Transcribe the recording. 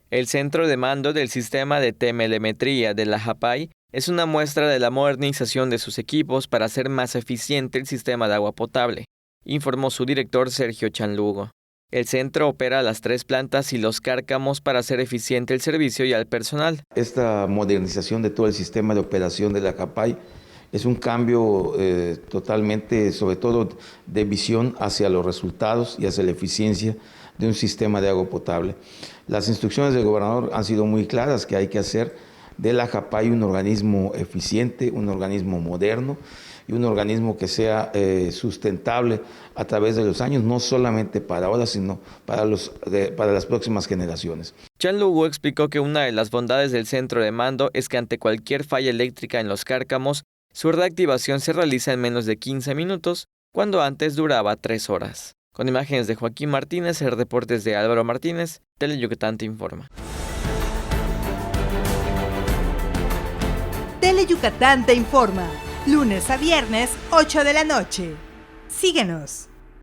El centro de mando del sistema de telemetría de la JAPAI es una muestra de la modernización de sus equipos para hacer más eficiente el sistema de agua potable, informó su director Sergio Chanlugo. El centro opera las 3 plantas y los cárcamos para hacer eficiente el servicio y al personal. Esta modernización de todo el sistema de operación de la JAPAI es un cambio totalmente, sobre todo, de visión hacia los resultados y hacia la eficiencia de un sistema de agua potable. Las instrucciones del gobernador han sido muy claras, que hay que hacer de la JAPAI un organismo eficiente, un organismo moderno y un organismo que sea sustentable a través de los años, no solamente para ahora, sino para las próximas generaciones. Chanlugo explicó que una de las bondades del centro de mando es que ante cualquier falla eléctrica en los cárcamos, su reactivación se realiza en menos de 15 minutos, cuando antes duraba 3 horas. Con imágenes de Joaquín Martínez, el reportes de Álvaro Martínez, Teleyucatán te informa. Teleyucatán te informa, lunes a viernes, 8 de la noche. Síguenos.